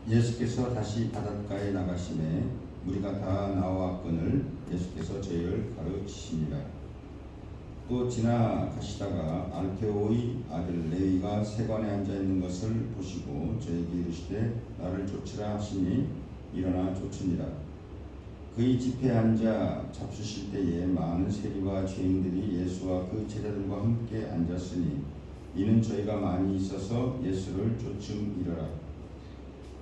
예수께서 다시 바닷가에 나가심에 우리가 다 나와왔거늘 예수께서 저희를 가르치시니라. 또 지나가시다가 알페오의 아들 레위가 세관에 앉아있는 것을 보시고 저에게 이르시되 나를 쫓으라 하시니 일어나 쫓으니라. 그의 집에 앉아 잡수실 때에 많은 세리와 죄인들이 예수와 그 제자들과 함께 앉았으니 이는 저희가 많이 있어서 예수를 쫓음이러라.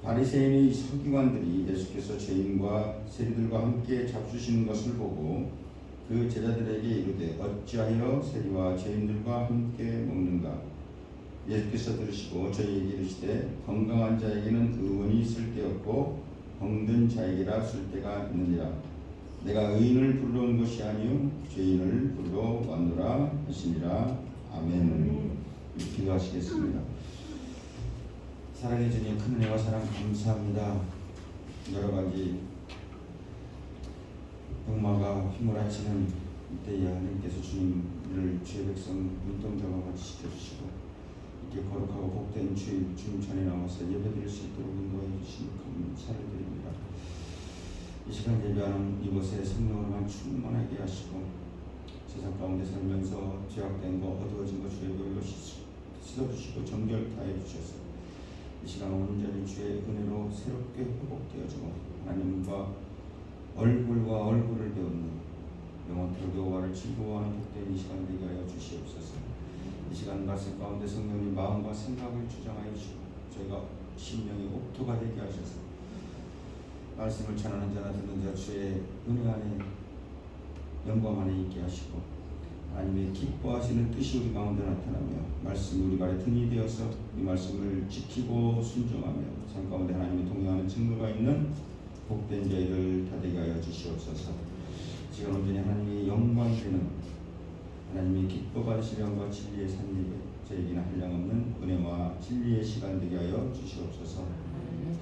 바리새인의 서기관들이 예수께서 죄인과 세리들과 함께 잡수시는 것을 보고 그 제자들에게 이르되 어찌하여 세리와 죄인들과 함께 먹는가? 예수께서 들으시고 저희에게 이르시되 건강한 자에게는 의원이 쓸데없고 병든 자에게라 쓸데가 있느니라. 내가 의인을 불러온 것이 아니요 죄인을 불러왔노라 하시니라. 아멘. 기도하시겠습니다. 사랑해 주님, 큰 은혜와 사랑 감사합니다. 여러 가지 병마가 휘몰아치는 이때에 하나님께서 주님을 주의 백성 눈동자와 같이 지켜주시고 이렇게 거룩하고 복된 주님 전에 나와서 예배드릴 수 있도록 인도해 주신 감사를 드립니다. 이 시간 예배하는 이곳에 성령으로만 충만하게 하시고 세상 가운데 살면서 죄악된 거 어두워진 것 주의 보혈로 씻어주시고 정결케 하여 주셔서 이 시간 온전히 주의 은혜로 새롭게 회복되어지고 하나님과 얼굴과 얼굴을 배우는 영원토록 여호와를 즐거워하는 복된 이 시간 되게 하여 주시옵소서. 이 시간 말씀 가운데 성령님 마음과 생각을 주장하여 주시고 저희가 심령이 옥토가 되게 하셔서 말씀을 전하는 자나 듣는 자 주의 은혜 안에 영광 안에 있게 하시고 하나님의 기뻐하시는 뜻이 우리 가운데 나타나며 말씀이 우리 발에 등이 되어서 이 말씀을 지키고 순종하며 삶 가운데 하나님의 동행하는 증거가 있는 복된 저희를 다 되게 하여 주시옵소서. 지금 온전히 하나님의 영광 되는 하나님의 기뻐 받으시려과 진리의 산예배 저에게는 한량없는 은혜와 진리의 시간 되게 하여 주시옵소서.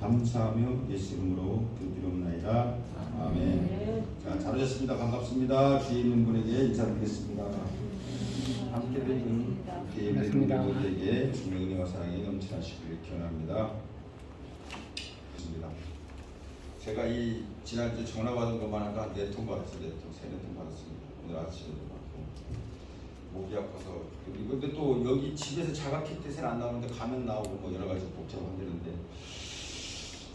감사하며 예수 이름으로 기도드리옵나이다. 아멘. 자, 잘 오셨습니다. 반갑습니다. 뒤에 있는 분에게 인사드리겠습니다. 함께 된 예배드리는 분들에게 주님의 은혜와 사랑이 넘치시기를 기원합니다. 제가 이 지난주 전화 받은 것만 아까 4통 받았어요. 3통 받았습니다. 오늘 아침에도 받고 목이 아파서. 근데 또 여기 집에서 자가키트에서는 안 나오는데 가면 나오고 뭐 여러 가지 복잡한데는데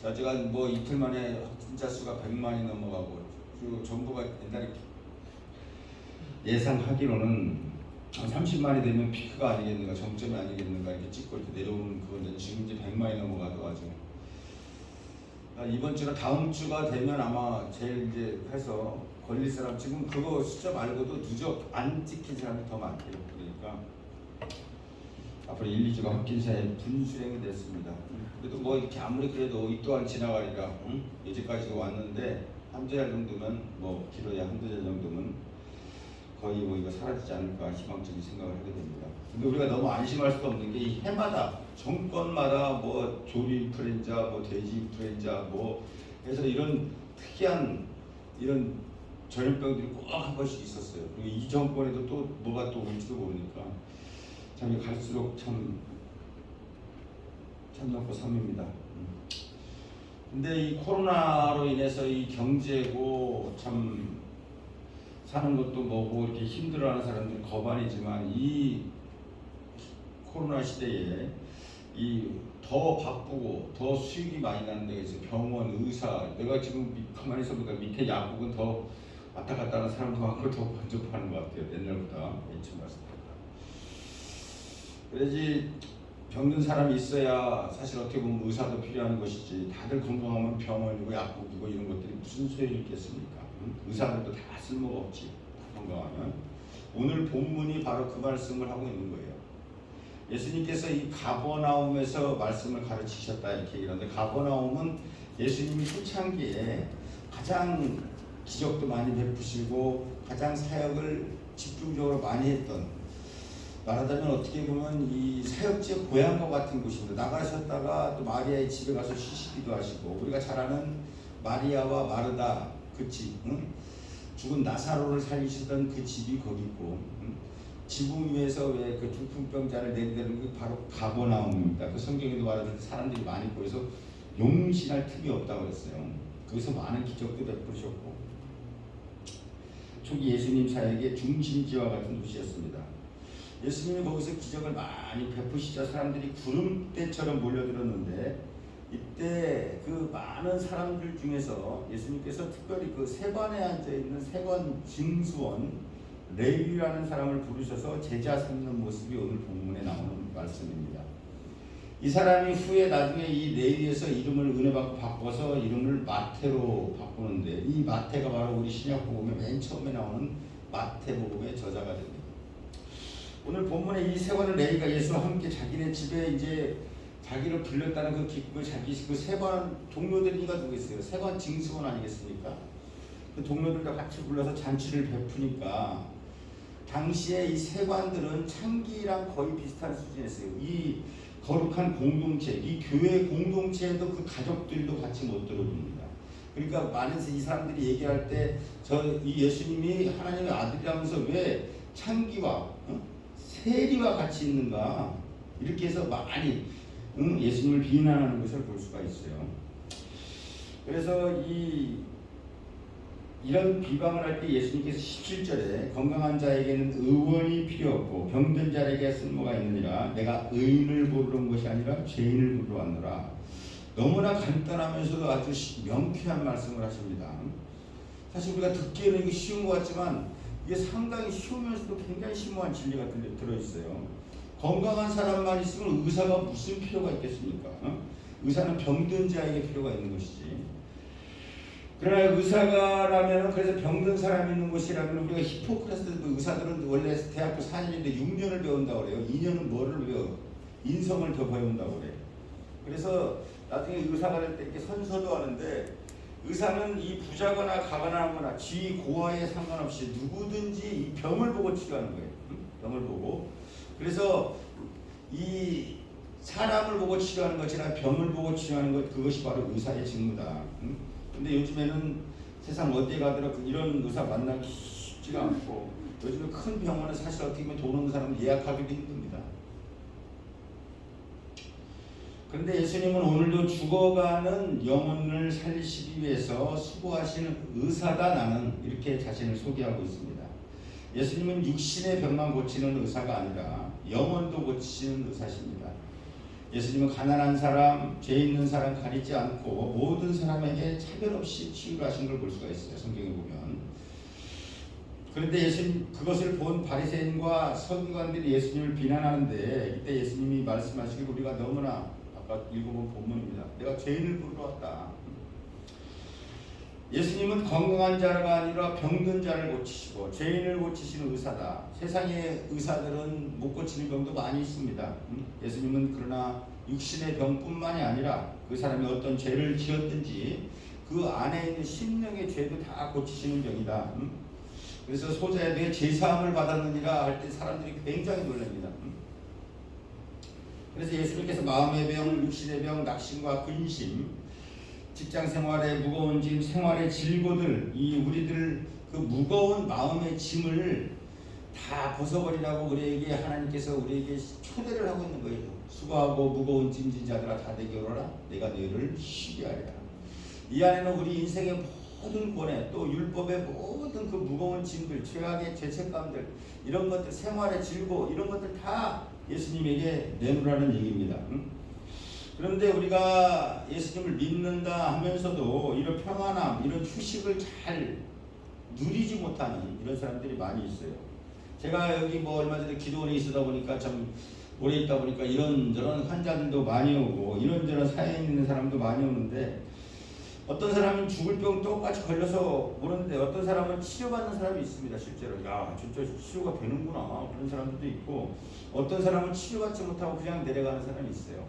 자, 제가 뭐 이틀 만에 확진자 수가 100만이 넘어가고 그리고 정부가 옛날에 예상하기로는 한 30만이 되면 피크가 아니겠는가, 정점이 아니겠는가 이렇게 찍고 이렇게 내려오는 그건데 지금 이제 100만이 넘어가가지고 이번 주나 다음 주가 되면 아마 제일 이제 해서 걸릴 사람 지금 그거 숫자 말고도 누적 안 찍힌 사람이 더 많대요. 그러니까 앞으로 1, 2주가 확진자에 분수령이 됐습니다. 그래도 뭐 이렇게 아무리 그래도 이 또한 지나가리라 여기까지 왔는데 한두 달 정도면 뭐 길어야 한두 달 정도면 거의 뭐 이거 사라지지 않을까 희망적인 생각을 하게 됩니다. 근데 우리가 너무 안심할 수가 없는 게 이 해마다 정권마다 뭐 조류 인플루엔자, 뭐 돼지 인플루엔자 뭐 해서 이런 특이한 이런 전염병들이 꼭 한 번씩 있었어요. 그리고 이 정권에도 또 뭐가 또 올지도 모르니까 참 갈수록 참 참놓고 섬입니다. 근데 이 코로나로 인해서 이 경제고 참 사는 것도 뭐고 이렇게 힘들어하는 사람들이 거반이지만 이 코로나 시대에 이 더 바쁘고 더 수익이 많이 나는 데가 있어요. 병원, 의사. 내가 지금 가만히 있어보니까 밑에 약국은 더 왔다 갔다 하는 사람도 많고 더 번쩍하는 것 같아요. 옛날보다 예전 말씀보다. 그래야지 병든 사람이 있어야 사실 어떻게 보면 의사도 필요한 것이지 다들 건강하면 병원이고 약국이고 이런 것들이 무슨 소용이 있겠습니까? 의사들도 다 쓸모가 없지. 건강하면. 오늘 본문이 바로 그 말씀을 하고 있는 거예요. 예수님께서 이 가버나움에서 말씀을 가르치셨다 이렇게 얘기하는데 가버나움은 예수님이 초창기에 가장 기적도 많이 베푸시고 가장 사역을 집중적으로 많이 했던 말하자면 어떻게 보면 이 사역지의 고향과 같은 곳입니다. 나가셨다가 또 마리아의 집에 가서 쉬시기도 하시고 우리가 잘 아는 마리아와 마르다 그 집, 죽은 나사로를 살리시던 그 집이 거기 있고 지붕 위에서 왜 그 중풍병자를 내리는 게 바로 가버나움입니다. 그 성경에도 말하듯이 사람들이 많이 보여서 용신할 틈이 없다고 그랬어요. 거기서 많은 기적도 베푸셨고 초기 예수님 사역의 중심지와 같은 도시였습니다. 예수님이 거기서 기적을 많이 베푸시자 사람들이 구름대처럼 몰려들었는데 이때 그 많은 사람들 중에서 예수님께서 특별히 그 세관에 앉아있는 세관 징수원 레위라는 사람을 부르셔서 제자 삼는 모습이 오늘 본문에 나오는 말씀입니다. 이 사람이 후에 나중에 이 레위에서 이름을 은혜받고 바꿔서 이름을 마태로 바꾸는데 이 마태가 바로 우리 신약복음의 맨 처음에 나오는 마태복음의 저자가 됩니다. 오늘 본문에 이 세관 레위가 예수와 함께 자기네 집에 이제 자기를 불렀다는 그 기쁨을 자기 그 세관 동료들이가 누구 있어요? 세관 징수원 아니겠습니까? 그 동료들과 같이 불러서 잔치를 베푸니까 당시에 이 세관들은 창기랑 거의 비슷한 수준이었어요. 이 거룩한 공동체, 이 교회 공동체에도 그 가족들도 같이 못 들어줍니다. 그러니까 많은 이 사람들이 얘기할 때 이 예수님이 하나님의 아들이라면서 왜 창기와 세리와 같이 있는가 이렇게 해서 많이 예수님을 비난하는 것을 볼 수가 있어요. 그래서 이런 비방을 할 때 예수님께서 17절에 건강한 자에게는 의원이 필요 없고 병든 자에게 쓸모가 있느니라 내가 의인을 부르러 온 것이 아니라 죄인을 부르러 왔노라. 너무나 간단하면서도 아주 명쾌한 말씀을 하십니다. 사실 우리가 듣기에는 이게 쉬운 것 같지만 이게 상당히 쉬우면서도 굉장히 심오한 진리가 들어있어요. 건강한 사람만 있으면 의사가 무슨 필요가 있겠습니까? 의사는 병든 자에게 필요가 있는 것이지. 그러나 의사가라면 그래서 병든 사람이 있는 곳이라면 우리가 히포크라테스 의사들은 원래 대학교 4년인데 6년을 배운다고 그래요. 2년은 뭐를 배워? 인성을 더 배운다고 그래요. 그래서 나중에 의사가 될 때 이렇게 선서도 하는데 의사는 이 부자거나 가난하거나 지 고하에 상관없이 누구든지 이 병을 보고 치료하는 거예요. 병을 보고. 그래서 이 사람을 보고 치료하는 것이나 병을 보고 치료하는 것 그것이 바로 의사의 직무다. 근데 요즘에는 세상 어디에 가더라도 이런 의사 만나기 쉽지가 않고 요즘에 큰 병원에 사실 어떻게 보면 돈 없는 사람은 예약하기도 힘듭니다. 그런데 예수님은 오늘도 죽어가는 영혼을 살리시기 위해서 수고하시는 의사다 나는 이렇게 자신을 소개하고 있습니다. 예수님은 육신의 병만 고치는 의사가 아니라 영혼도 고치시는 의사십니다. 예수님은 가난한 사람, 죄 있는 사람 가리지 않고 모든 사람에게 차별 없이 치유를 하신 걸 볼 수가 있어요. 성경에 보면. 그런데 예수님 그것을 본 바리새인과 서기관들이 예수님을 비난하는데 이때 예수님이 말씀하시기를 우리가 너무나 아까 읽어본 본문입니다. 내가 죄인을 부르러 왔다. 예수님은 건강한 자가 아니라 병든 자를 고치시고 죄인을 고치시는 의사다. 세상의 의사들은 못 고치는 병도 많이 있습니다. 예수님은 그러나 육신의 병뿐만이 아니라 그 사람이 어떤 죄를 지었든지 그 안에 있는 심령의 죄도 다 고치시는 병이다. 그래서 소자에 대해 제사함을 받았느니라 할 때 사람들이 굉장히 놀랍니다. 그래서 예수님께서 마음의 병, 육신의 병, 낙심과 근심 직장 생활의 무거운 짐, 생활의 질고들, 이 우리들 그 무거운 마음의 짐을 다 벗어버리라고 우리에게 하나님께서 우리에게 초대를 하고 있는 거예요. 수고하고 무거운 짐진 자들아 다 내게 오라. 내가 너희를 쉬게 하리라. 이 안에는 우리 인생의 모든 고뇌, 또 율법의 모든 그 무거운 짐들, 죄악의 죄책감들, 이런 것들, 생활의 질고 이런 것들 다 예수님에게 내놓으라는 얘기입니다. 그런데 우리가 예수님을 믿는다 하면서도 이런 평안함, 이런 휴식을 잘 누리지 못하는 이런 사람들이 많이 있어요. 제가 여기 뭐 얼마 전에 기도원에 있다 보니까 참 오래 있다 보니까 이런저런 환자들도 많이 오고 이런저런 사연이 있는 사람도 많이 오는데 어떤 사람은 죽을 병 똑같이 걸려서 오는데 어떤 사람은 치료받는 사람이 있습니다. 실제로 야 진짜 치료가 되는구나 그런 사람들도 있고 어떤 사람은 치료받지 못하고 그냥 내려가는 사람이 있어요.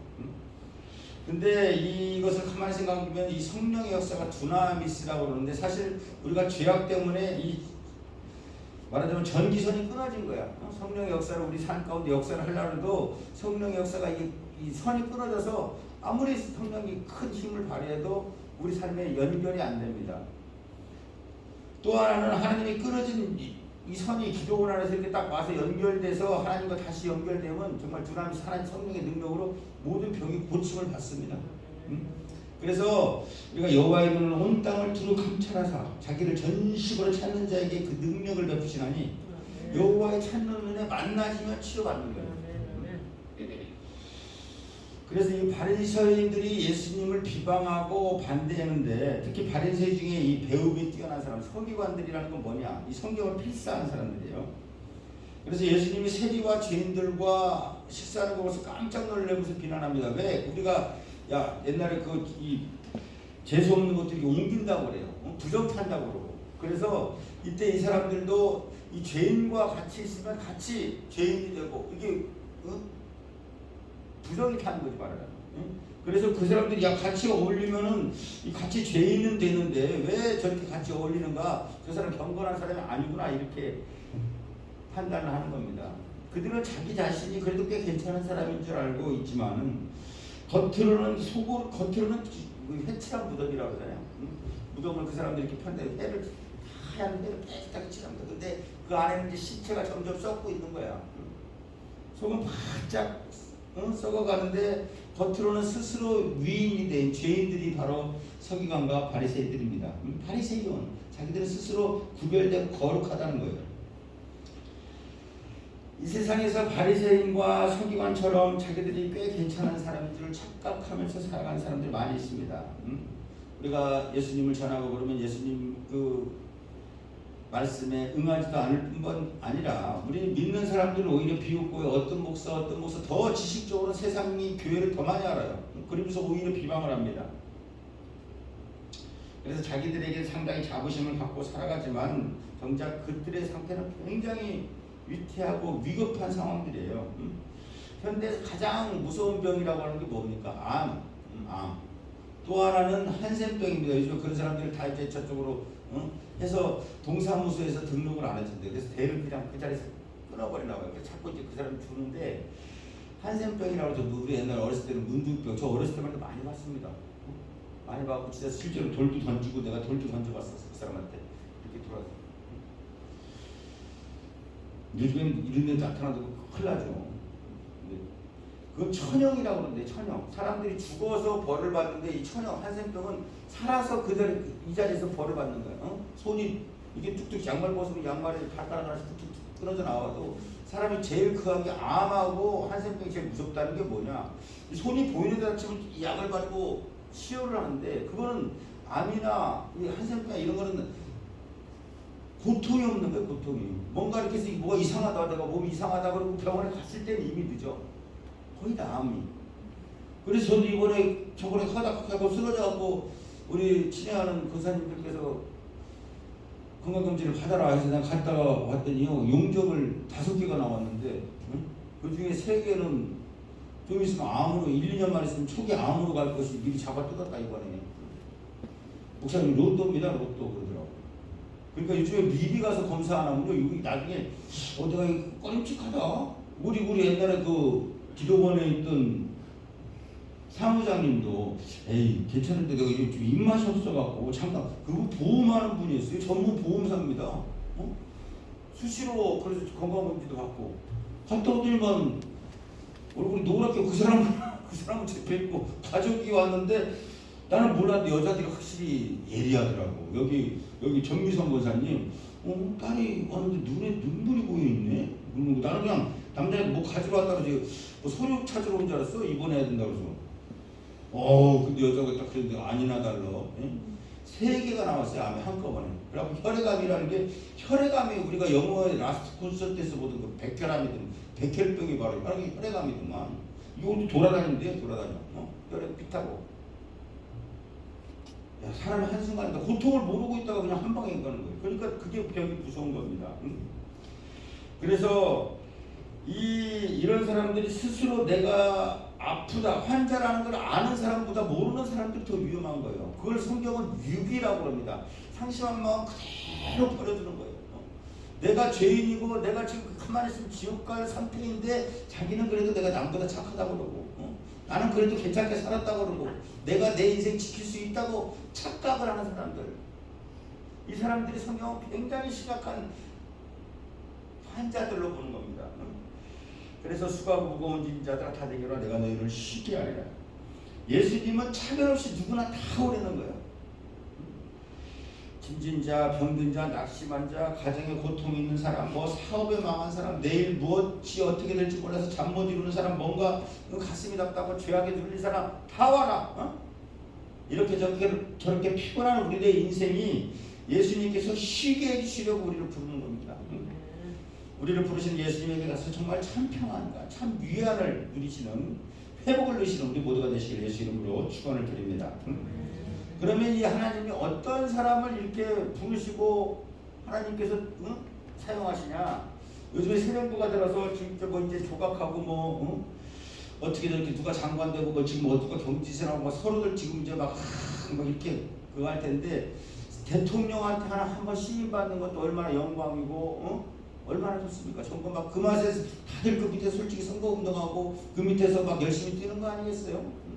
근데 이것을 가만히 생각해보면 이 성령의 역사가 두나미스라고 그러는데 사실 우리가 죄악 때문에 이 말하자면 전기선이 끊어진 거야. 성령의 역사를 우리 삶 가운데 역사를 하려고 해도 성령의 역사가 이 선이 끊어져서 아무리 성령이 큰 힘을 발휘해도 우리 삶에 연결이 안 됩니다. 또 하나는 하나님이 끊어진 이 선이 기도원 안에서 이렇게 딱 와서 연결돼서 하나님과 다시 연결되면 정말 두나미스 하나님 성령의 능력으로 모든 병이 고침을 받습니다. 그래서 우리가 여호와의 눈을 온 땅을 두루 감찰하사 자기를 전식으로 찾는 자에게 그 능력을 베푸시나니 여호와의 찾는 눈에 만나시면 치료받는 거예요. 그래서 이 바리새인들이 예수님을 비방하고 반대하는데 특히 바리새인 중에 이 배움이 뛰어난 사람 서기관들이라는 건 뭐냐? 이 성경을 필사하는 사람들이에요. 그래서 예수님이 세리와 죄인들과 식사하는 거 보고서 깜짝 놀라면서 비난합니다. 왜? 우리가 야 옛날에 이 재수 없는 것들이 옮긴다고 그래요. 부정탄다고 그러고. 그래서 이때 이 사람들도 이 죄인과 같이 있으면 같이 죄인이 되고 이게 부정이 타는 거지 말하자면. 그래서 그 사람들이 야 같이 어울리면은 같이 죄인은 되는데 왜 저렇게 같이 어울리는가? 저 사람 경건한 사람이 아니구나 이렇게 판단을 하는 겁니다. 그들은 자기 자신이 그래도 꽤 괜찮은 사람인 줄 알고 있지만 겉으로는 회칠한 무덤이라고 하잖아요. 무덤을 그 사람들이 이렇게 편데 하얀 해를 깨끗하게 칠합니다. 근데 그 안에는 이제 신체가 점점 썩고 있는 거야. 속은 바짝 썩어가는데 겉으로는 스스로 위인이 된 죄인들이 바로 서기관과 바리새인들입니다. 바리새인 자기들은 스스로 구별되고 거룩하다는 거예요. 이 세상에서 바리새인과 서기관처럼 자기들이 꽤 괜찮은 사람인 줄 착각하면서 살아가는 사람들이 많이 있습니다. 우리가 예수님을 전하고 그러면 예수님 그 말씀에 응하지도 않을 뿐만 아니라 우리 믿는 사람들은 오히려 비웃고 어떤 목사 더 지식적으로 세상이 교회를 더 많이 알아요. 그러면서 오히려 비방을 합니다. 그래서 자기들에게 상당히 자부심을 갖고 살아가지만 정작 그들의 상태는 굉장히 위태하고 위급한 상황들이에요. 현대에서 가장 무서운 병이라고 하는 게 뭡니까? 암. 또 하나는 한센병입니다. 요즘 그런 사람들이 다 이제 저쪽으로 해서 동사무소에서 등록을 안 해준대. 그래서 대를 그냥 그 자리에서 끊어버리나 봐요. 자꾸 이제 그 사람이 주는데 한센병이라고 해서 우리 옛날 어렸을 때는 문둥병. 저 어렸을 때만 해도 많이 봤습니다. 많이 봤고 진짜 실제로 돌도 던지고 내가 돌도 던져봤었어. 그 사람한테 이렇게 돌아서. 요즘엔 이런 데 나타나도 큰일 나죠. 그 천형이라고 그러는데 천형. 사람들이 죽어서 벌을 받는데 이 천형 한센병은 살아서 이 자리에서 벌을 받는 거예요. 손이 이게 뚝뚝 양말 벗으면 양말에 발가락 하나씩 뚝뚝 끊어져 나와도 사람이 제일 그한 게 암하고 한센병이 제일 무섭다는 게 뭐냐? 손이 보이는 데다 치면 이 약을 바르고 치료를 하는데 그거는 암이나 이 한센병 이런 거는 고통이 없는 거예요. 고통이. 뭔가 이렇게 해서 뭐가 이상하다 내가 몸이 이상하다 그러고 병원에 갔을 때는 이미 늦어. 거의 다 암이. 그래서 저도 저번에 하다하고 쓰러져갖고 우리 친애하는 권사님들께서 건강검진을 받아라 해서 내가 갔다 왔더니요 용적을 5개가 나왔는데 그 중에 3개는 좀 있으면 암으로 1, 2년만 있으면 초기 암으로 갈 것이 미리 잡아 뜯었다 이번에. 목사님 로또입니다. 로또 그러더라고. 그러니까 요즘에 미리 가서 검사 안 하면요 이거 나중에 내가 꺼림칙하다. 우리 옛날에 그 기도원에 있던 사무장님도 에이 괜찮은데 내가 좀 입맛이 없어갖고 잠깐 그분 보험하는 분이었어요. 전문 보험사입니다. 수시로 그래서 건강검진도 받고 갔다 오더니만 얼굴이 노랗게 그 사람은 제 뵙고 가족이 왔는데 나는 몰랐는데 여자들이 확실히 예리하더라고. 여기 정미선 권사님 딸이 왔는데 눈에 눈물이 고여있네. 나는 그냥 남자애가 뭐 가지러 왔다고 뭐 소육 찾으러 온 줄 알았어. 입원해야 된다고 해서. 근데 여자가 딱 그랬는데 아니나 달라. 3개가 나왔어요. 암이 한꺼번에. 그리고 혈액암이라는 게 혈액암이 우리가 영어의 라스트 콘서트에서 보던 그 백혈암이든 백혈병이 바로 혈액암이더만. 이것도 돌아다니는데 돌아다녀. 혈액 피타고. 야, 사람이 한순간에 고통을 모르고 있다가 그냥 한 방에 가는 거예요. 그러니까 그게 병이 무서운 겁니다. 그래서 이런 사람들이 스스로 내가 아프다, 환자라는 걸 아는 사람보다 모르는 사람들이 더 위험한 거예요. 그걸 성경은 유기라고 합니다. 상심한 마음 그대로 버려두는 거예요. 내가 죄인이고 내가 지금 가만히 있으면 지옥 갈 상태인데 자기는 그래도 내가 남보다 착하다고 그러고 나는 그래도 괜찮게 살았다고 그러고 내가 내 인생 지킬 수 있다고 착각을 하는 사람들. 이 사람들이 성경은 굉장히 심각한 환자들로 보는 겁니다. 그래서 수고하고 무거운 짐 자들아 다 내게로 내가 너희를 쉬게 하리라. 예수님은 차별 없이 누구나 다 오려는 거예요. 짐진 자, 병든 자, 낙심한 자, 가정에 고통이 있는 사람, 뭐 사업에 망한 사람, 내일 무엇이 어떻게 될지 몰라서 잠 못 이루는 사람, 뭔가 가슴이 답답하고 죄악에 눌린 사람 다 와라. 이렇게 저렇게 피곤한 우리의 인생이 예수님께서 쉬게 해주시려고 우리를 부르는 겁니다. 우리를 부르신 예수님에게 가서 정말 참 평안과 참 위안을 누리시는, 회복을 누리시는 우리 모두가 되시길 예수 이름으로 축원을 드립니다. 그러면 이 하나님이 어떤 사람을 이렇게 부르시고 하나님께서 사용하시냐? 요즘에 세령부가 들어서 지금 뭐 이제 조각하고 어떻게 저렇게 누가 장관 되고 뭐 지금 누가 경지선하고 뭐 서로들 지금 이제 막 이렇게 그거 할 텐데, 대통령한테 한번 시임 받는 것도 얼마나 영광이고 얼마나 좋습니까? 정권 막 그 맛에 다들 그 밑에 솔직히 선거 운동하고 그 밑에서 막 열심히 뛰는 거 아니겠어요?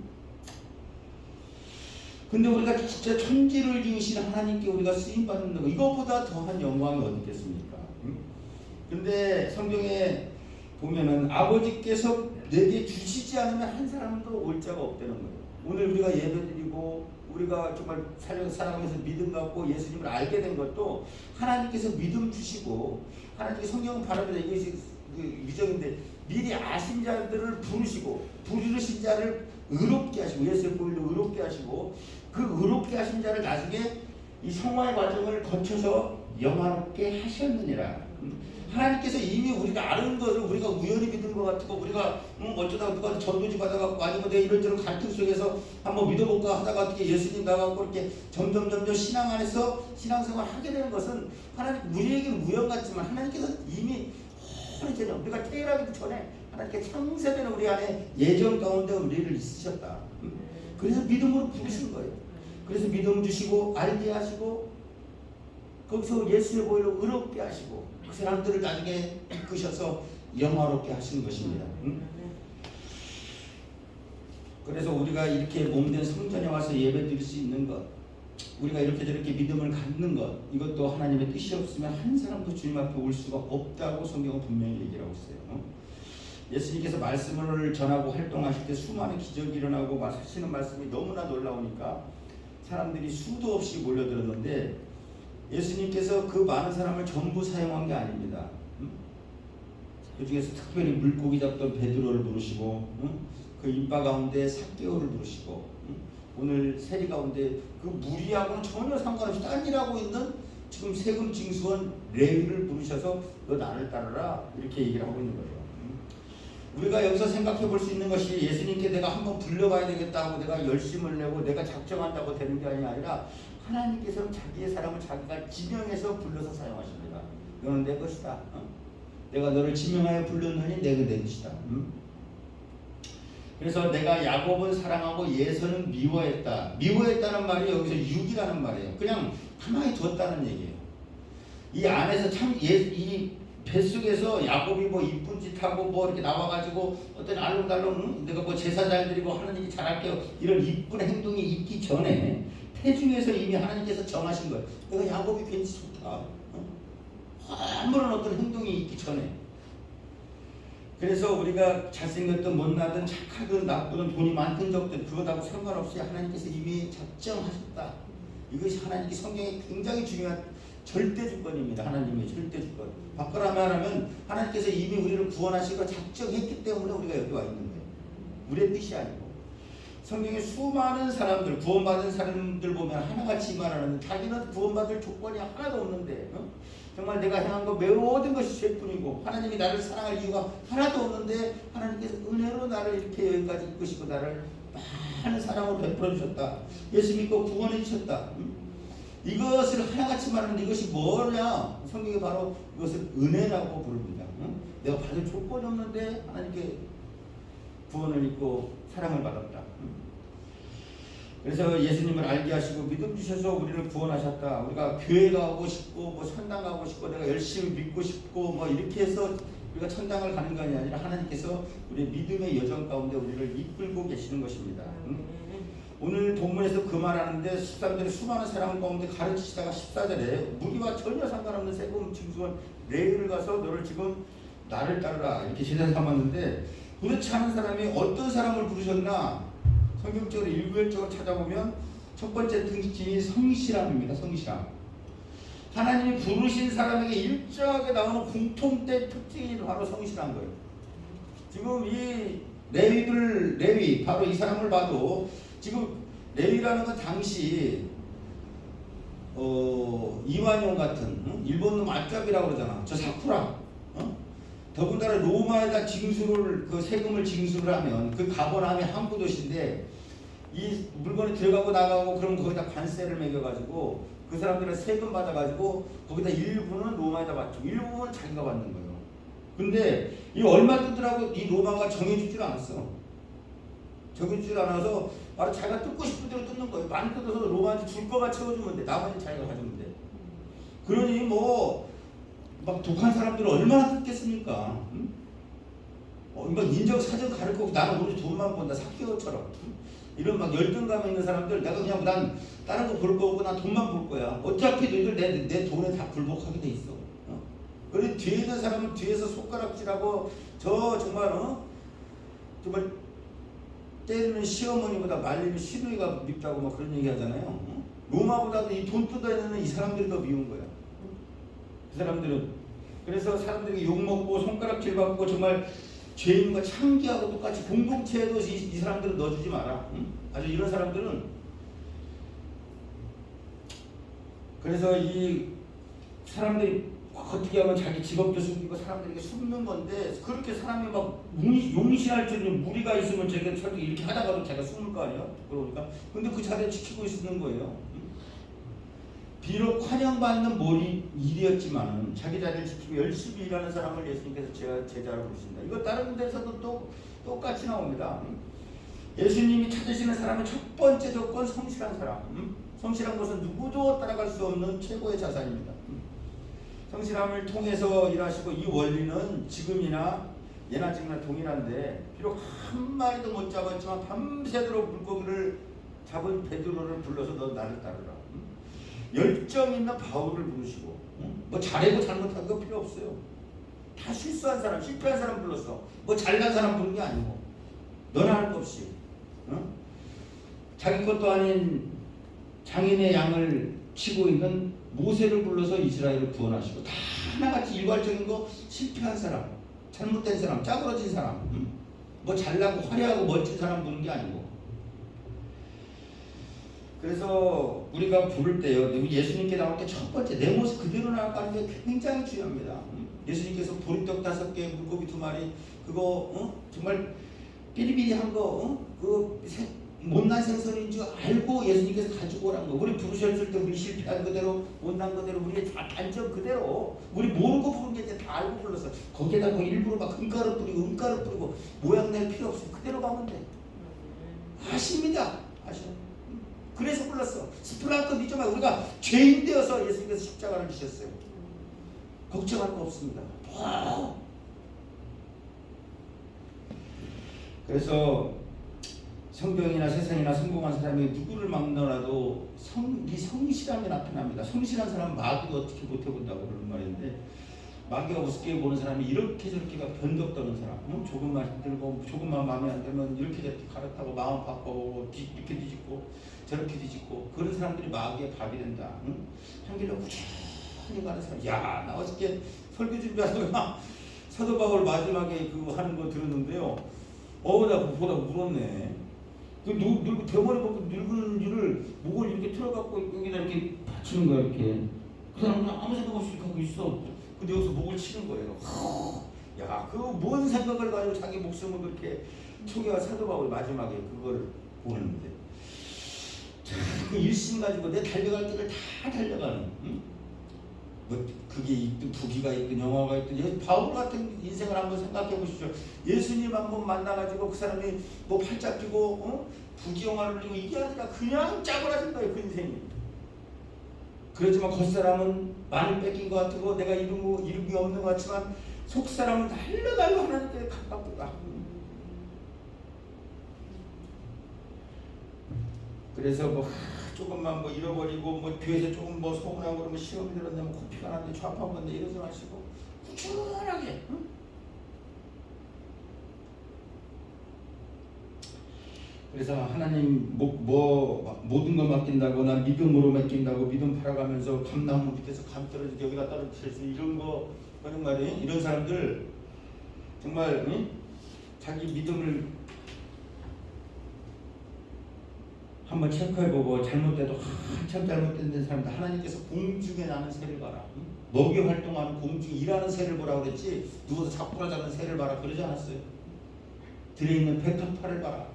근데 우리가 진짜 천지를 지으신 하나님께 우리가 쓰임 받는 거, 이거보다 더한 영광이 어디 있겠습니까? 근데 성경에 보면은 아버지께서 내게 주시지 않으면 한 사람도 올 자가 없다는 거예요. 오늘 우리가 예배드리고 우리가 정말 살아가면서 믿음 갖고 예수님을 알게 된 것도 하나님께서 믿음 주시고, 하나님께 성경은 바랍니다. 이것이 위정인데, 미리 아신 자들을 부르시고 부르신 자를 의롭게 하시고, 예수의 보혈로 의롭게 하시고, 그 의롭게 하신 자를 나중에 이 성화의 과정을 거쳐서 영화롭게 하셨느니라. 하나님께서 이미 우리가 아는 것을 우리가 우연히 믿은 것 같고, 우리가 어쩌다가 누가 전도지 받아갖고 아니면 내가 이런저런 갈등 속에서 한번 믿어볼까 하다가 어떻게 예수님 나가고 이렇게 점점 신앙 안에서 신앙생활 하게 되는 것은 하나님, 우리에게는 우연 같지만 하나님께서 이미 오래전에 우리가 태어나기도 전에 하나님께 창세되는 우리 안에 예정 가운데 우리를 있으셨다. 그래서 믿음으로 부르신 거예요. 그래서 믿음 주시고 알게 하시고 거기서 예수의 보혈로 의롭게 하시고 그 사람들을 나중에 이끄셔서 영화롭게 하시는 것입니다. 그래서 우리가 이렇게 몸된 성전에 와서 예배드릴 수 있는 것, 우리가 이렇게 저렇게 믿음을 갖는 것, 이것도 하나님의 뜻이 없으면 한 사람도 주님 앞에 올 수가 없다고 성경은 분명히 얘기를 하고 있어요. 예수님께서 말씀을 전하고 활동하실 때 수많은 기적이 일어나고 하시는 말씀이 너무나 놀라우니까 사람들이 수도 없이 몰려들었는데, 예수님께서 그 많은 사람을 전부 사용한 게 아닙니다. 그 중에서 특별히 물고기 잡던 베드로를 부르시고, 그 인바 가운데 삭개오를 부르시고, 오늘 세리 가운데 그 무리하고는 전혀 상관없이 딴 일하고 있는 지금 세금 징수원 레위를 부르셔서 너 나를 따르라, 이렇게 얘기를 하고 있는 거죠. 우리가 여기서 생각해 볼 수 있는 것이, 예수님께 내가 한번 불러봐야 되겠다 하고 내가 열심을 내고 내가 작정한다고 되는 게 아니라 하나님께서는 자기의 사람을 자기가 지명해서 불러서 사용하십니다. 너는 내 것이다. 내가 너를 지명하여 불렀느니 내가 내 것이다. 그래서 내가 야곱은 사랑하고 예서는 미워했다. 미워했다는 말이 여기서 육이라는 말이에요. 그냥 가만히 뒀다는 얘기예요. 이 안에서 참 이 뱃속에서 야곱이 뭐 이쁜 짓 하고 뭐 이렇게 나와가지고 어떤 알롱달롱 내가 뭐 제사 잘 드리고 하나님이 잘할게요, 이런 이쁜 행동이 있기 전에 태중에서 이미 하나님께서 정하신 거예요. 내가 야곱이 괜히 좋다. 아무런 어떤 행동이 있기 전에. 그래서 우리가 잘생겼든 못나든 착하든 나쁘든 돈이 많든 적든 그것하고 상관없이 하나님께서 이미 작정하셨다. 이것이 하나님께 성경에 굉장히 중요한 절대 주권입니다. 하나님의 절대 주권. 바꾸라면 하나님께서 이미 우리를 구원하시고 작정했기 때문에 우리가 여기 와 있는 거예요. 우리의 뜻이 아니고. 성경에 수많은 사람들, 구원받은 사람들 보면 하나같이 말하는데 자기는 구원받을 조건이 하나도 없는데, 정말 내가 행한 거 모든 것이 죄뿐이고 하나님이 나를 사랑할 이유가 하나도 없는데 하나님께서 은혜로 나를 이렇게 여기까지 이끄시고 나를 많은 사랑으로 베풀어 주셨다. 예수 믿고 구원해 주셨다. 이것을 하나같이 말하는데 이것이 뭐냐? 성경이 바로 이것을 은혜라고 부릅니다. 내가 받을 조건이 없는데 하나님께 구원을 입고 사랑을 받았다. 그래서 예수님을 알게 하시고 믿음 주셔서 우리를 구원하셨다. 우리가 교회 가고 싶고 뭐 천당 가고 싶고 내가 열심히 믿고 싶고 뭐 이렇게 해서 우리가 천당을 가는 것이 아니라 하나님께서 우리의 믿음의 여정 가운데 우리를 이끌고 계시는 것입니다. 오늘 본문에서 그 말하는데 13절에 수많은 사람 가운데 가르치시다가 14절에 무리와 전혀 상관없는 세금 징수원 레위를 가서 너를 지금 나를 따르라 이렇게 제자 삼았는데, 그렇지 않은 사람이 어떤 사람을 부르셨나? 성경적으로 일괄적으로 찾아보면 첫 번째 특징이 성실함입니다. 성실함. 하나님이 부르신 사람에게 일정하게 나오는 공통된 특징이 바로 성실한 거예요. 지금 이 레위 바로 이 사람을 봐도 지금 레위라는 건 당시 이완용 같은 일본 놈 알짜비라고 그러잖아. 저 사쿠라. 더군다나 로마에다 징수를 그 세금을 징수를 하면 그 가버나움이 항구 도시인데 이 물건이 들어가고 나가고 그럼 거기다 관세를 매겨가지고 그 사람들은 세금 받아가지고 거기다 일부는 로마에다 받죠. 일부는 자기가 받는 거예요. 근데 이 얼마 뜯으라고 이 로마가 정해주질 않았어. 정해주질 않아서 바로 자기가 뜯고 싶은 대로 뜯는 거예요. 많이 뜯어서 로마한테 줄 거만 채워주면 돼. 나머지는 자기가 가지면 돼. 그러니 뭐 막 독한 사람들은 얼마나 뜯겠습니까? 응? 막 인정사정 가르치고 나는 오로지 돈만 본다. 사기어처럼. 이런 막 열등감에 있는 사람들 내가 그냥 난 다른 거 볼 거고 난 돈만 볼 거야. 어차피 너희들 내 돈에 다 굴복하게 돼 있어. 그리고 뒤에 있는 사람은 뒤에서 손가락질하고 저 정말 정말 때리는 시어머니보다 말리는 시누이가 밉다고 막 그런 얘기 하잖아요. 로마보다도 이 돈 뜯어내는 이 사람들이 더 미운 거야. 그 사람들은. 그래서 사람들이 욕먹고 손가락질 받고 정말 죄인과 창기하고 똑같이 공동체에도 이 사람들은 넣어주지 마라. 아주 이런 사람들은. 그래서 이 사람들이 어떻게 하면 자기 직업도 숨기고 사람들에게 숨는 건데 그렇게 사람이 막 용신할 줄은 무리가 있으면 제가 솔직히 이렇게 하다가도 제가 숨을 거 아니에요. 그러니까 근데 그 자리에 지키고 있는 거예요. 비록 환영받는 일이었지만 자기 자리를 지키고 열심히 일하는 사람을 예수님께서 제자로 부르신다. 이거 다른 데서도 똑같이 나옵니다. 예수님이 찾으시는 사람의 첫 번째 조건 성실한 사람. 성실한 것은 누구도 따라갈 수 없는 최고의 자산입니다. 성실함을 통해서 일하시고 이 원리는 지금이나 예나 지금이나 동일한데 비록 한 마리도 못 잡았지만 밤새도록 물고기를 잡은 베드로를 불러서 너 나를 따르라. 열정 있는 바울을 부르시고 뭐 잘하고 잘못한 거 필요 없어요. 다 실수한 사람, 실패한 사람 불렀어. 뭐 잘난 사람 부른 게 아니고 너나 할 거 없이 자기 것도 아닌 장인의 양을 치고 있는 모세를 불러서 이스라엘을 구원하시고 다 하나같이 일괄적인 거 실패한 사람, 잘못된 사람, 짜부러진 사람 뭐 잘나고 화려하고 멋진 사람 부른 게 아니고. 그래서 우리가 부를 때요, 예수님께 나올 때 첫 번째 내 모습 그대로 나아가는 게 굉장히 중요합니다. 예수님께서 보리떡 5개, 물고기 2마리, 그거 정말 삐리삐리한 거, 그 못난 생선인 줄 알고 예수님께서 가지고 오란 거. 우리 부르셨을 때 우리 실패한 그대로, 못난 그대로, 우리 다 단점 그대로, 우리 모르고 부른 게 이제 다 알고 불렀어. 거기에다 뭐 일부러 막 금가루 뿌리고 은가루 뿌리고 모양 낼 필요 없어. 그대로 가면 돼. 아십니다. 아셔. 그래서 불렀어. 스프라토 믿지 마. 우리가 죄인 되어서 예수님께서 십자가를 지셨어요. 걱정할 거 없습니다. 그래서 성경이나 세상이나 성공한 사람이 누구를 막더라도 이 성실함이 나타납니다. 성실한 사람은 마귀도 어떻게 못해본다고 그러는 말인데 마귀가 우습게 보는 사람이 이렇게 저렇게가 변덕 떠는 사람, 조금만 힘들고 조금만 마음에 안 들면 이렇게 저렇게 갈아타고 마음 바꿔보고 이렇게 뒤집고 저렇게 뒤집고 그런 사람들이 마귀의 밥이 된다. 한 길로 꾸준히 가는 사람. 야, 나 어저께 설교 준비하다가 사도 바울 마지막에 그거 하는 거 들었는데요. 나 보다 울었네. 그 대머리 벗고 늙은 줄을 목을 이렇게 틀어갖고 여기다 이렇게 받치는 거야 이렇게. 그 사람은 아무 생각 없이 하고 있어. 근데 여기서 목을 치는 거예요. 야, 그 뭔 생각을 가지고 자기 목숨을 그렇게 초기화 사도 바울 마지막에 그걸 보는데. 그 일심 가지고 내 달려갈 길을 다 달려가는. 뭐 그게 있든 부귀가 있든 영화가 있든 바울 같은 인생을 한번 생각해 보십시오. 예수님 한번 만나가지고 그 사람이 뭐 팔짝 끼고 부귀 영화를 누리고 이게 아니라 그냥 짜고라진 거예요. 그 인생이. 그렇지만 겉사람은 많이 뺏긴 것 같고 내가 이름이 없는 것 같지만 속사람은 달려달려 하나님께 가깝다. 그래서 뭐 조금만 뭐 잃어버리고 뭐 교회에서 조금 뭐 소문하고 그러면 시험이 들었는데 뭐 코피가 났는데 좌판 건데 이러지 마시고 꾸준하게 그래서 하나님 모든 걸 맡긴다고 난 믿음으로 맡긴다고 믿음 팔아가면서 감나무 밑에서 감 떨어지고 여기가 떨어져서 이런 거 하는 말이에요. 이런 사람들 정말 자기 믿음을 한번 체크해보고 잘못돼도 한참 잘못된 사람들 하나님께서 공중에 나는 새를 봐라. 먹이 활동하는 공중 일하는 새를 보라고 그랬지 누워서 자꾸라자는 새를 봐라 그러지 않았어요. 들어있는 백합화를 봐라.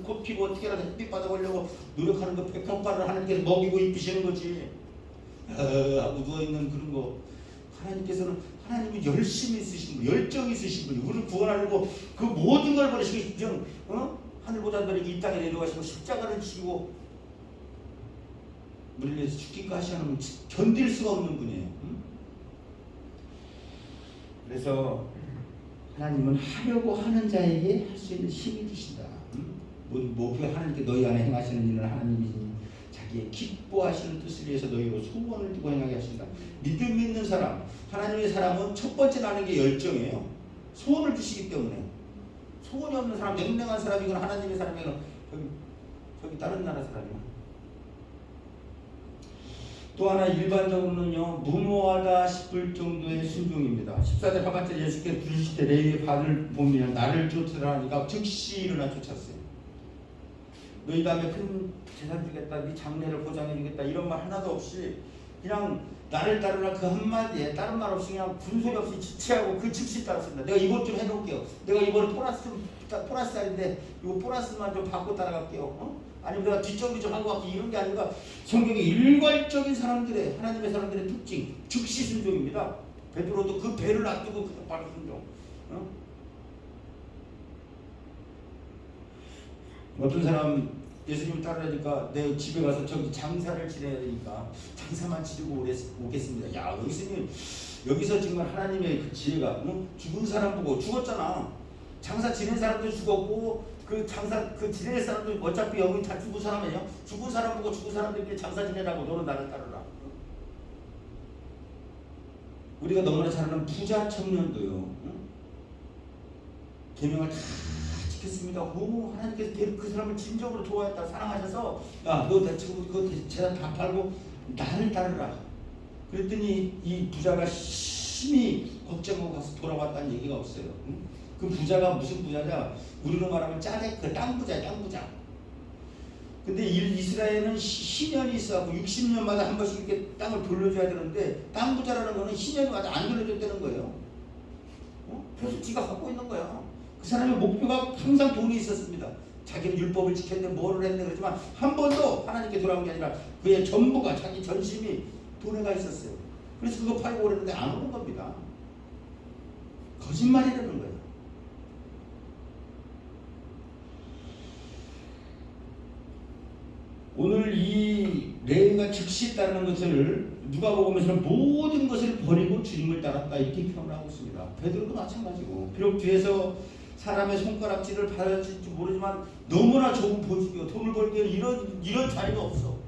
꽃 피고 어떻게라도 햇빛 받아보려고 노력하는 그 백합화를 하나님께서 먹이고 입히시는 거지. 하고 누워있는 그런 거 하나님께서는 하나님은 열심히 쓰신 분, 열정이 있으신 분이 우리를 구원하려고 그 모든 걸 버리시고 그냥 하늘보다 너에게 이 땅에 내려가시고 십자가를 지고 우리를 위해서 죽기까지 하는 견딜 수가 없는 분이에요. 그래서 하나님은 하려고 하는 자에게 할 수 있는 힘이 주신다. 목표 하나님께 너희 안에 행하시는 일은 하나님이 자기의 기뻐하시는 뜻을 위해서 너희로 소원을 두고 행하게 하신다. 믿음 있는 사람, 하나님의 사람은 첫 번째 나는 게 열정이에요. 소원을 주시기 때문에. 소원이 없는 사람, 냉랭한 사람이거나 하나님의 사람이거나 저기 다른 나라 사람이야. 또 하나 일반적으로는요 무모하다 싶을 정도의 순종입니다. 14절 하반절 예수께서 부르실 때 레위의 발을 보면 나를 쫓으라 하니까 즉시 일어나 쫓았어요. 너희 다음에 큰 재산 주겠다, 네 장래를 보장해 주겠다 이런 말 하나도 없이 그냥 나를 따르라 그 한마디에 다른 말 없이 그냥 군소리 없이 지체하고 그 즉시 따랐습니다. 내가 이것 좀 해놓을게요. 내가 이번에 보너스 살인데 이거 보너스만 좀 받고 따라갈게요. 아니면 내가 뒷정리 좀 하고 갈게요. 이런 게 아니라 성경의 일괄적인 사람들의 하나님의 사람들의 특징 즉시 순종입니다. 베드로도 그 배를 놔두고 그냥 바로 순종. 어떤 사람 예수님을 따르니까 내 집에 가서 저기 장사를 지내야 되니까 장사만 지르고 오겠습니다. 야 예수님 여기서 정말 하나님의 그 지혜가 죽은 사람 보고 죽었잖아. 장사 지낸 사람도 죽었고 그 장사 그 지낼 사람도 어차피 여기 다 죽은 사람 아니야? 죽은 사람 보고 죽은 사람들끼리 장사 지내라고 너는 나를 따르라. 우리가 너무나 잘 아는 부자 청년도요. 계명을 다 지켰습니다. 하나님께서 그 사람을 진정으로 좋아했다 사랑하셔서 야 너 지금 그 재산 다 팔고 나를 따르라. 그랬더니 이 부자가 심히 걱정하고 가서 돌아왔다는 얘기가 없어요. 그 부자가 무슨 부자냐? 우리로 말하면 짜레 그 땅 부자야, 땅 부자. 근데 이스라엘은 희년이 있어갖고 60년마다 한 번씩 이렇게 땅을 돌려줘야 되는데 땅 부자라는 거는 희년마다 안 돌려줬다는 거예요. 그래서 지가 갖고 있는 거야. 그 사람의 목표가 항상 돈이 있었습니다. 자기는 율법을 지켰는데 뭐를 했는데 그렇지만 한 번도 하나님께 돌아온 게 아니라 그의 전부가 자기 전심이 돈에 가 있었어요. 그래서 그거 팔고 그랬는데 안 오는 겁니다. 거짓말이라는 거예요. 오늘 이 레위가 즉시 따르는 것을 누가복음에서는 모든 것을 버리고 주님을 따랐다 이렇게 표현을 하고 있습니다. 베드로도 마찬가지고 비록 뒤에서 사람의 손가락질을 받았을지 모르지만 너무나 좋은 보직이요 돈을 벌기에는 이런 자리가 없어.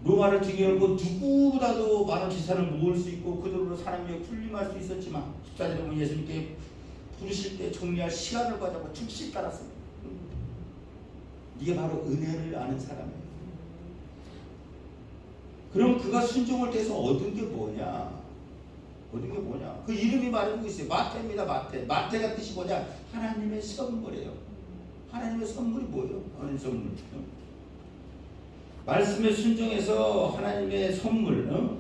로마를 등에 열고 누구보다도 많은 재산을 모을 수 있고 그 돈으로 사람이 군림할 수 있었지만 14절에 보면 예수님께 부르실 때 정리할 시간을 가지고 즉시 따랐습니다. 이게 바로 은혜를 아는 사람이에요. 그럼 그가 순종을 해서 얻은 게 뭐냐? 얻은 게 뭐냐? 그 이름이 말하고 있어요. 마태입니다. 마태가 뜻이 뭐냐? 하나님의 선물이에요. 하나님의 선물이 뭐예요? 하나님의 선물. 말씀에 순종해서 하나님의 선물,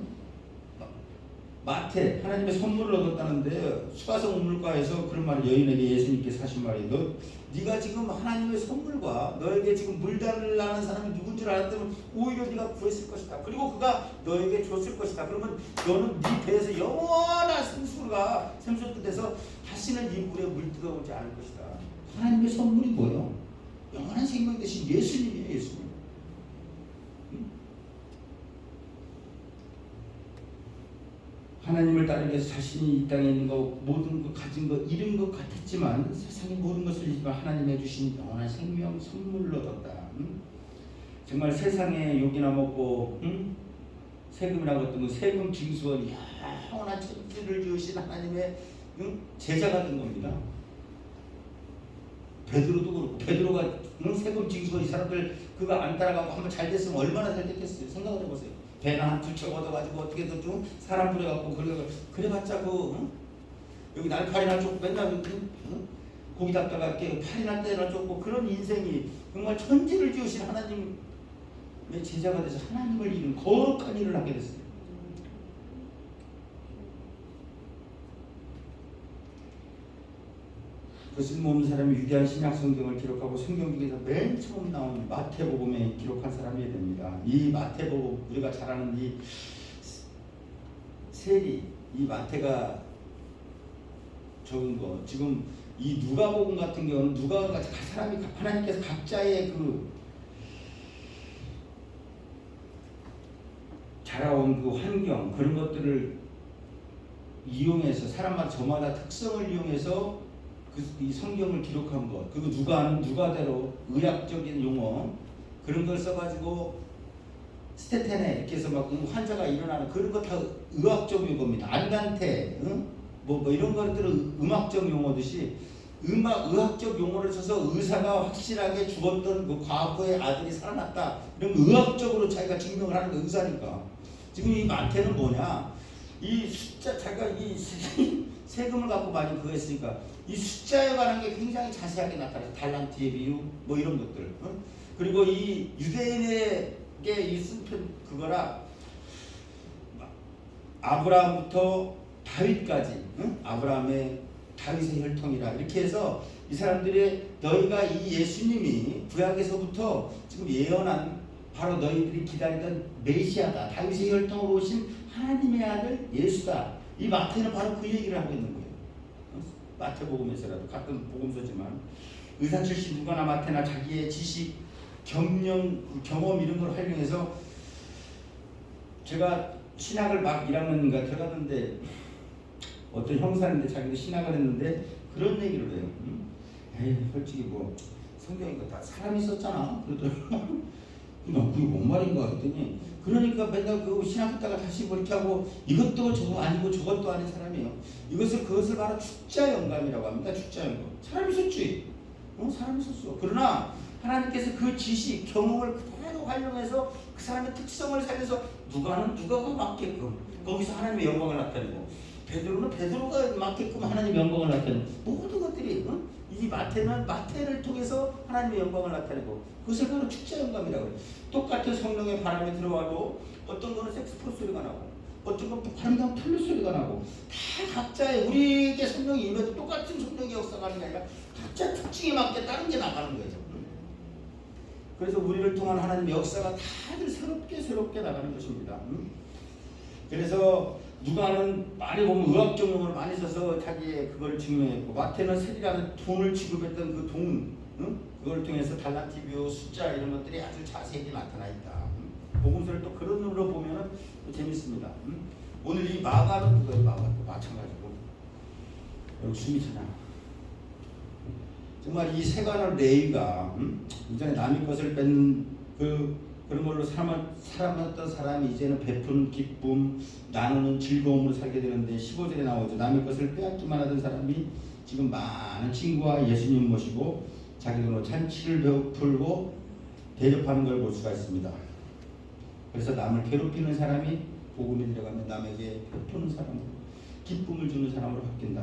마태 하나님의 선물을 얻었다는데 수가성 우물가에서 그런 말을 여인에게 예수님께서 하신 말이 네가 지금 하나님의 선물과 너에게 지금 물달라는 사람이 누군 줄 알았다면 오히려 네가 구했을 것이다. 그리고 그가 너에게 줬을 것이다. 그러면 너는 네 배에서 영원한 생수가 샘솟돼서 다시는 네 물에 물들어오지 않을 것이다. 하나님의 선물이 뭐예요? 영원한 생명 대신 예수님이에요. 예수님. 하나님을 따르기 위해서 자신이 이 땅에 있는 것, 모든 것, 가진 것, 잃은 것 같았지만 세상의 모든 것을 잃지만 하나님의 주신 영원한 생명 선물을 얻었다. 정말 세상에 욕이나 먹고 세금이나 어떤 세금 징수원 영원한 천지를 지으신 하나님의 제자가 된 겁니다. 베드로도 그렇고 베드로가 세금 징수 이 사람들 그거 안 따라가고 한번 잘 됐으면 얼마나 잘 됐겠어요. 생각을 해보세요. 배나 한 두 척 얻어가지고 어떻게든 좀 사람 뿌려갖고 그래봤자 여기 날파리나 쫓고 맨날 고기 잡다가 이렇게 파리나 때나 쫓고 그런 인생이 정말 천지를 지으신 하나님의 제자가 돼서 하나님을 이룬 거룩한 일을 하게 됐어요. 그 쓸모없는 사람이 위대한 신약 성경을 기록하고 성경 중에서 맨 처음 나온 마태복음에 기록한 사람이 됩니다. 이 마태복음 우리가 잘 아는 이 세리 이 마태가 적은 거 지금 이 누가복음 같은 경우는 누가가 사람이 하나님께서 각자의 그 자라온 그 환경 그런 것들을 이용해서 사람마다 저마다 특성을 이용해서 이 성경을 기록한 것 그리고 누가는 누가대로 의학적인 용어 그런 걸 써가지고 스테테네 이렇게 해서 막 환자가 일어나는 그런 거 다 의학적 용어입니다. 안간테 뭐 이런 것들은 음악적 용어듯이 의학적 용어를 써서 의사가 확실하게 죽었던 그 과거의 아들이 살아났다 이런 의학적으로 자기가 증명을 하는 거 의사니까. 지금 이 마태는 뭐냐 이 숫자 자기가 이 세금을 갖고 많이 그거 했으니까 이 숫자에 관한 게 굉장히 자세하게 나타나요. 달란트의 비유 뭐 이런 것들 그리고 이 유대인에게 이 쓴편 그거라 아브라함부터 다윗까지 아브라함의 다윗의 혈통이라 이렇게 해서 이 사람들이 너희가 이 예수님이 구약에서부터 지금 예언한 바로 너희들이 기다리던 메시아다 다윗의 혈통으로 오신 하나님의 아들 예수다. 이 마태는 바로 그 얘기를 하고 있는 거예요. 마태복음에서라도 같은 복음서지만 의사 출신 누가나 마태나 자기의 지식, 경험 이런 걸 활용해서 제가 신학을 막 1학년인가 들어갔는데 어떤 형사인데 자기도 신학을 했는데 그런 얘기를 해요. 에이 솔직히 뭐 성경이니까 다 사람이 썼잖아. 그러더라고. 그게 뭔 말인가 했더니 그러니까 맨날 그 신학 듣다가 다시 뭐 이렇게 하고 이것도 저거 아니고 저것도 아닌 사람이에요. 그것을 바로 축자 영감이라고 합니다. 축자 영감. 사람이 썼지. 사람이 썼어. 그러나 하나님께서 그 지식, 경험을 그대로 활용해서 그 사람의 특성을 살려서 누가는 누가가 맞게끔 거기서 하나님의 영광을 나타내고 베드로는 베드로가 맞게끔 하나님의 영광을 나타내고 모든 것들이 이 마태는 마태를 통해서 하나님의 영광을 나타내고 그것을 바로 축자 영감이라고 해요. 똑같은 성령의 바람이 들어와도 어떤 거는 색소폰 소리가 나고 어떤 건 바람당 털로 소리가 나고 다 각자의 우리에게 성령이 임해도 똑같은 성령의 역사가 하는 게 아니라 각자 특징에 맞게 다른 게 나가는 거예요. 그래서 우리를 통한 하나님의 역사가 다들 새롭게 나가는 것입니다. 그래서 누가는 많이 보면 의학적 용어를 많이 써서 자기의 그걸 증명했고 마태는 세리라는 돈을 지급했던 그 돈 그걸 통해서 달란트 비유 숫자 이런 것들이 아주 자세히 나타나 있다. 복음서를 또 그런 눈으로 보면은 또 재밌습니다. 오늘 이 마가는 누가요? 마가도 마찬가지고 여기 숨이 차냐. 정말 이 세간을 레위가 이전에 남의 것을 뺀 그런 걸로 살아왔던 사람이 이제는 베푸는 기쁨, 나누는 즐거움으로 살게 되는데 15절에 나오죠. 남의 것을 빼앗기만 하던 사람이 지금 많은 친구와 예수님 모시고 자기 돈으로 잔치를 베풀고 대접하는 걸 볼 수가 있습니다. 그래서 남을 괴롭히는 사람이 복음이 들어가면 남에게 베푸는 사람으로 기쁨을 주는 사람으로 바뀐다.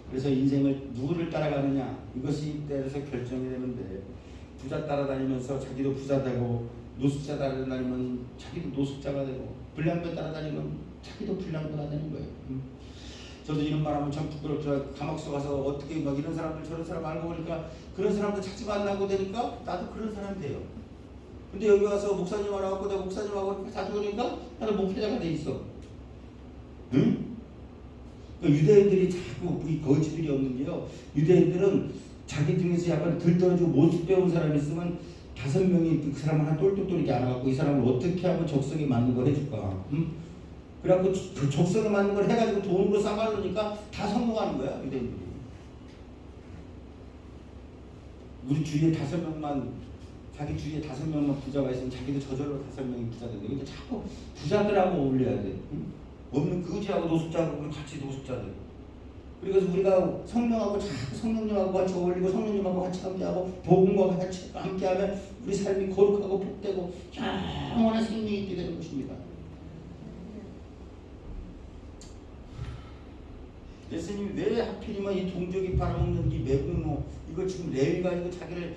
그래서 인생을 누구를 따라가느냐 이것이 때에서 결정이 되는데 부자 따라다니면서 자기도 부자 되고 노숙자 따라다니면 자기도 노숙자가 되고 불량배 따라다니면 자기도 불량배가 되는 거예요. 저도 이런 말하면 참 부끄럽죠. 감옥소 가서 어떻게 막 이런 사람들 저런 사람 알고 보니까 그런 사람들 자주 만나고 되니까 나도 그런 사람이 돼요. 근데 여기 와서 목사님 알아갖고 내가 목사님하고 자주 보니까 나도 목회자가 돼 있어. 응? 그러니까 유대인들이 자꾸 이 거지들이 없는 게요. 유대인들은 자기 중에서 약간 들떨어지고 모습 배운 사람이 있으면 5명이 그 사람을 한 똘똘똘 이렇게 안아갖고 이 사람을 어떻게 하면 적성에 맞는 걸 해줄까? 그래갖고 그 적성에 맞는 걸 해가지고 돈으로 싸가려니까 다 성공하는 거야 유대인들이. 우리 주위에 5명만 자기 주위에 5명만 부자가 있으면 자기도 저절로 5명이 부자 되는데 근데 자꾸 부자들하고 어울려야 돼. 없는 거지하고 노숙자하고 같이 노숙자 되고 그래서 우리가 성령님하고 같이 어울리고 성령님하고 같이 함께하고 복음과 같이 함께하면 우리 삶이 거룩하고 복되고 영원한 생명이 있게 되는 것입니다. 예수님이 왜 하필이면 이 동족이 팔아먹는 이 매국노 이거 지금 레위가 이거 자기를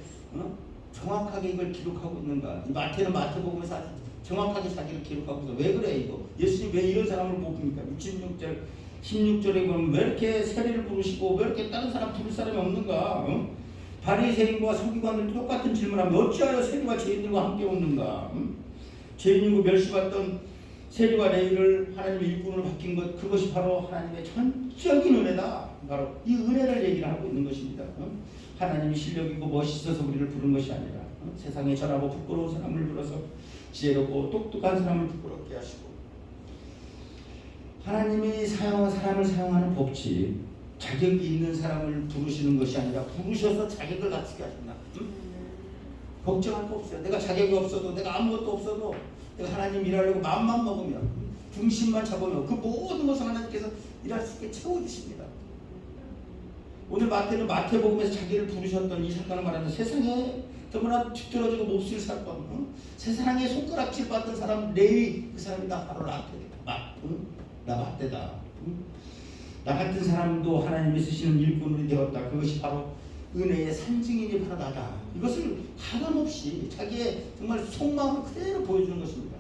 정확하게 이걸 기록하고 있는가? 이 마태는 마태복음에서 정확하게 자기를 기록하고 있어. 왜 그래 이거? 예수님 왜 이런 사람을 뽑습니까? 16절에 보면 왜 이렇게 세례를 부르시고 왜 이렇게 다른 사람 부를 사람이 없는가? 바리새인과 서기관들 똑같은 질문하면 어찌하여 세리와 죄인들과 함께 없는가? 죄인이고 멸시받던 세리와 레위를 하나님의 일꾼으로 바뀐 것 그것이 바로 하나님의 전적인 은혜다. 바로 이 은혜를 얘기를 하고 있는 것입니다. 하나님이 실력이고 멋있어서 우리를 부른 것이 아니라 세상에 전하고 부끄러운 사람을 불러서 지혜롭고 똑똑한 사람을 부끄럽게 하시고 하나님이 사람을 사용하는 법칙 자격이 있는 사람을 부르시는 것이 아니라 부르셔서 자격을 갖추게 하신다. 걱정할 거 없어요. 내가 자격이 없어도 내가 아무것도 없어도 내가 하나님 일하려고 마음만 먹으면 중심만 잡으면 그 모든 것을 하나님께서 일할 수 있게 채워주십니다. 오늘 마태는 마태복음에서 자기를 부르셨던 이 사건을 말하는 세상에 너무나 뒤떨어지고 몹쓸 사건 세상에 손가락질 받던 사람 레위 그 사람이 나 바로 나 마태다. 나 같은 사람도 하나님이 쓰시는 일꾼이 되었다. 그것이 바로 은혜의 산증인이 바로 나다. 이것을 가감없이 자기의 정말 속마음을 그대로 보여주는 것입니다.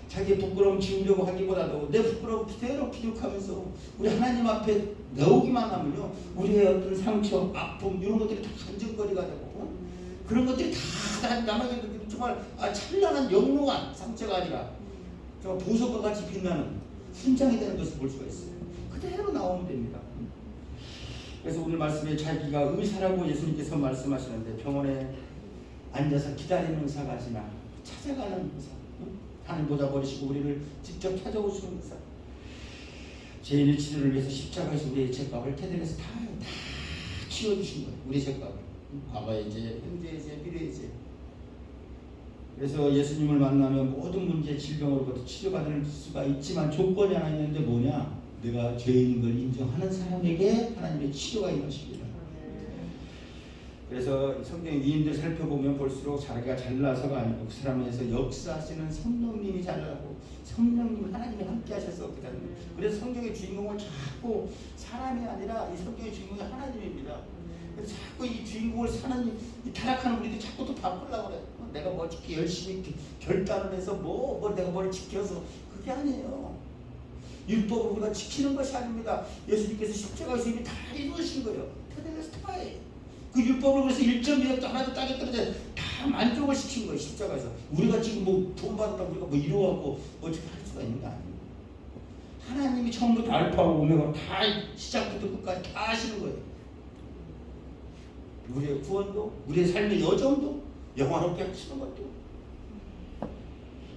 자기의 부끄러움 지우려고 하기보다도 내 부끄러움 그대로 기록하면서 우리 하나님 앞에 나오기만 하면요 우리의 어떤 상처, 아픔 이런 것들이 다 간증거리가 되고 그런 것들이 다 남에게 정말 찬란한 영롱한 상처가 아니라 정말 보석과 같이 빛나는 순장이 되는 것을 볼 수가 있어요. 그대로 나오면 됩니다. 그래서 오늘 말씀에 자기가 의사라고 예수님께서 말씀하시는데 병원에 앉아서 기다리는 의사가 아니라 찾아가는 의사, 하늘 보자 버리시고 우리를 직접 찾아오시는 의사, 죄인의 치료를 위해서 십자가에서 우리의 죄값을 태들에서 다 치워주신 거예요. 우리 죄값을 과거의 죄, 현재의 죄, 미래의 죄. 그래서 예수님을 만나면 모든 문제, 질병으로부터 치료받을 수가 있지만 조건이 하나 있는데 뭐냐? 내가 죄인인 걸 인정하는 사람에게 하나님의 치료가 있는 것입니다. 그래서 성경 위인들 살펴보면 볼수록 자기가 잘나서가 아니고 그 사람에서 역사하시는 성령님이 잘나고 성령님 하나님이 함께 하셔서 그렇게 되는 거예요. 그래서 성경의 주인공은 자꾸 사람이 아니라 이 성경의 주인공이 하나님입니다. 그래서 자꾸 이 주인공을 사는 이 타락하는 우리들이 자꾸 또 바꾸려고 그래. 내가 뭐 지키 열심히 결단을 해서 뭐 내가 뭘 지켜서 그게 아니에요. 율법을 우리가 지키는 것이 아닙니다. 예수님께서 십자가에서 이미 다 이루신 거예요. 테텔레스타에 그 율법을 그래서 1.2획도 하나도 땅에 떨어져 다 만족을 시킨 거예요. 십자가에서 우리가 지금 뭐 돈 받았다고 우리가 뭐 이루어갖고 어떻게 할 수가 있는 게 아니에요. 하나님이 처음부터 알파고 오메가 다 시작부터 끝까지 다 하시는 거예요. 우리의 구원도 우리의 삶의 여정도 영화롭게 하시는 것도.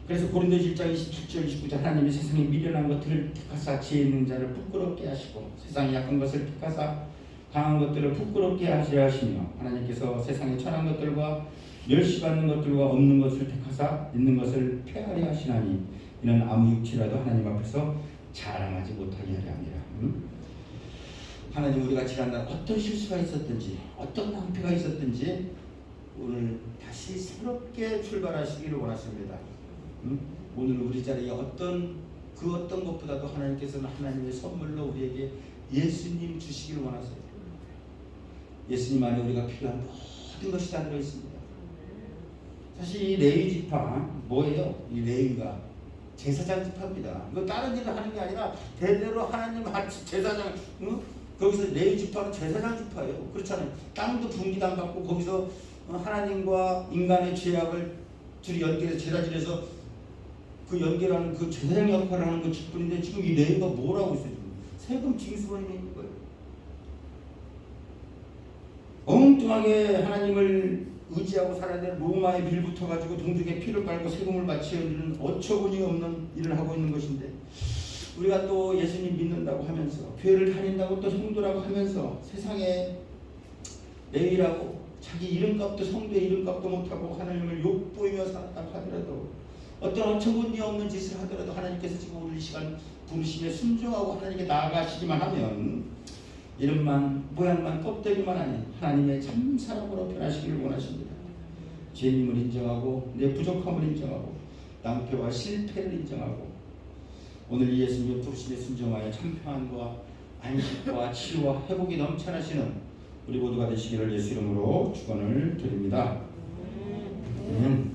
그래서 고린도서 1장 27절 29절 하나님이 세상에 미련한 것들을 택하사 지혜 있는 자를 부끄럽게 하시고 세상에 약한 것을 택하사 강한 것들을 부끄럽게 하시려 하시며 하나님께서 세상에 천한 것들과 멸시받는 것들과 없는 것을 택하사 있는 것을 폐하려 하시나니 이는 아무 육체라도 하나님 앞에서 자랑하지 못하게 하려 함이라. 하나님 우리가 지난날 어떤 실수가 있었든지 어떤 낭패가 있었든지 오늘 다시 새롭게 출발하시기를 원하십니다. 오늘 우리 자리에 어떤 것보다도 하나님께서는 하나님의 선물로 우리에게 예수님 주시기를 원하세요. 예수님 안에 우리가 필요한 모든 것이 다 들어있습니다. 사실 이 레위 지파 뭐예요? 이 레위가 제사장 지파입니다. 이거 다른 일을 하는 게 아니라 대대로 하나님 제사장 거기서 레위 지파는 제사장 지파예요. 그렇잖아요. 땅도 분기도 안 받고 거기서 하나님과 인간의 죄악을 둘이 연결해서 제사지에서 그 연결하는 그 제사장 역할을 하는 것 직분인데 지금 이 레위가 뭘 하고 있어요? 세금 징수로 있는 거예요. 엉뚱하게 하나님을 의지하고 살아야 될 로마의 빌부터 가지고 동족의 피를 깔고 세금을 바치는 일은 어처구니 없는 일을 하고 있는 것인데 우리가 또 예수님 믿는다고 하면서 교회를 다닌다고 또 성도라고 하면서 세상에 레위라고 자기 이름값도 성도의 이름값도 못하고 하나님을 욕보이며 살았다고 하더라도 어떤 어처구니 없는 짓을 하더라도 하나님께서 지금 우리 이 시간 부르심에 순종하고 하나님께 나아가시기만 하면 이름만 모양만 껍데기만 아닌 하나님의 참 사람으로 변하시기를 원하십니다. 죄임을 인정하고 내 부족함을 인정하고 낭패와 실패를 인정하고 오늘 이 예수님의 부르심에 순종하여 참 평안과 안식과 치유와 회복이 넘쳐나시는 우리 모두가 되시기를 예수 이름으로 축원을 드립니다. 아멘.